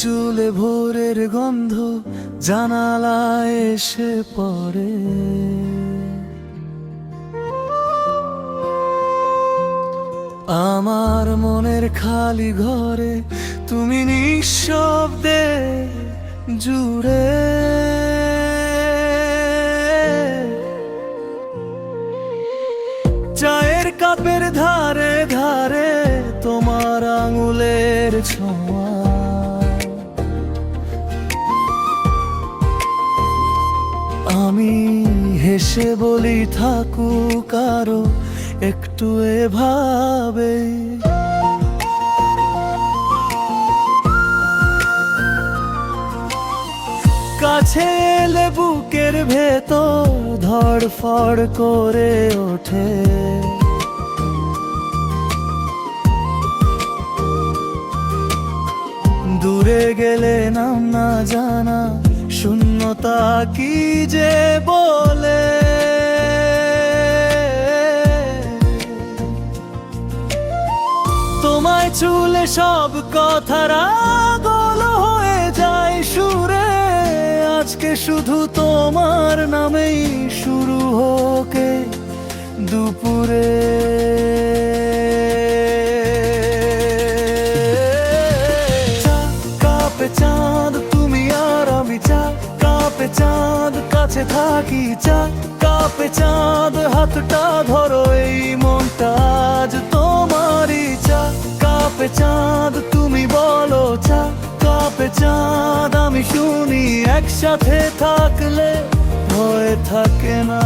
চুলে ভোরের গন্ধ জানালায় এসে পড়ে। আমার মনের খালি ঘরে তুমি নিঃশব্দে জুড়ে। চায়ের কাপের ধারে ধারে তোমার আঙুলের ছোঁয়া। আমি হেসে বলি থাকুক আরো একটু এভাবে। কাছে এলে বুকের ভেতর ধড়ফড় করে ওঠে। দূরে গেলে নাম না জানা শূন্যতা কি যে বলে। তোমায় ছুলে সব কথারা গোল হয়ে যায় সুরে। আজকে শুধু তোমার নামেই শুরু হোকে দুপুরে। কাপে চাঁদ তুমি আর আমি, চা কাপে চাঁদ কাছে থাকি। চা কাপে চাঁদ হাতটা ধরো, এই মনটা আজ তোমারই। চা কাপে চাঁদ তুমি বলো, চা কাপে চাঁদ আমি শুনি। একসাথে থাকলে ভয় থাকে না।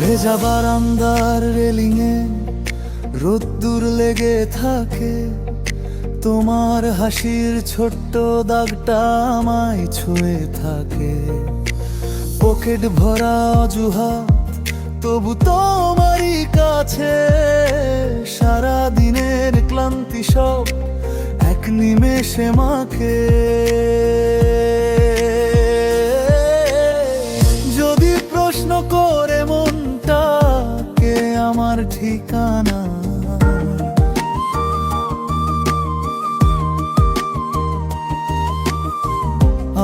ভেজা বারান্দার রেলিংয়ে রোদ্দুর লেগে থাকে। তোমার হাসির ছোট্ট দাগটা আমায় ছুঁয়ে থাকে। পকেট ভরা অজুহাত তবু তোমারই কাছে। সারা দিনের ক্লান্তি সব এক নিমেষে মাখে। যদি প্রশ্ন করে মনটাকে আমার ঠিকানা,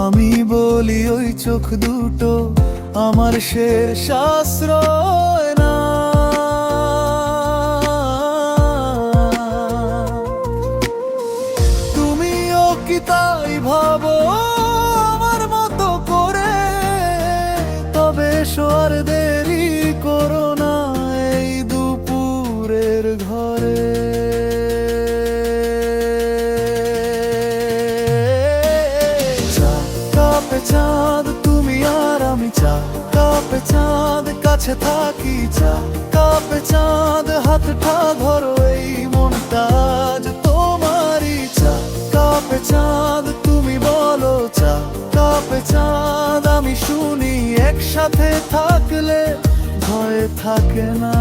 আমি বলি ওই চোখ দুটো আমার শেষ আশ্রয় না। তুমিও কি তাই ভাবো আমার মতো করে? তবে আর দেরি করো না এই দুপুরের ঘরে। কাপে চাঁদ তুমি আর আমি, চা কাপে চাঁদ কাছে থাকি। চা কাপে চাঁদ হাতটা ধরো, এই মনটা আজ তোমারই। চা কাপে চাঁদ তুমি বলো, চা কাপে চাঁদ আমি শুনি। একসাথে থাকলে ভয় থাকে না।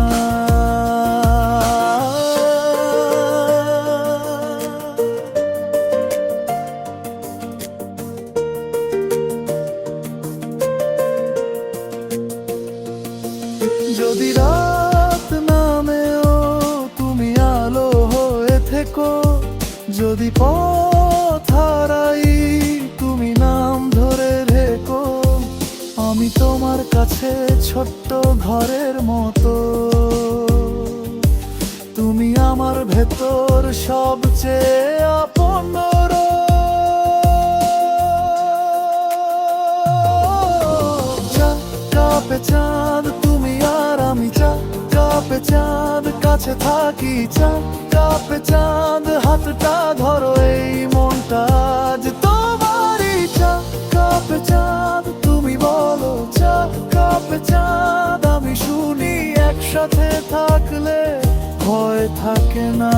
যদি রাত নামেও তুমি আলো হয়ে থেকো। যদি পথ হারাই তুমি নাম ধরে রেখো। আমি তোমার কাছে ছোট্ট ঘরের মতো। তুমি আমার ভেতর সবচেয়ে আপন। কাপে চাঁদ তুমি আর আমি, চা কাপে চাঁদ কাছে থাকি। চা কাপে চাঁদ হাতটা ধরো, এই মনটা আজ তোমারই। চা কাপে চাঁদ তুমি বলো, চা কাপে চাঁদ আমি শুনি। একসাথে থাকলে ভয় থাকে না।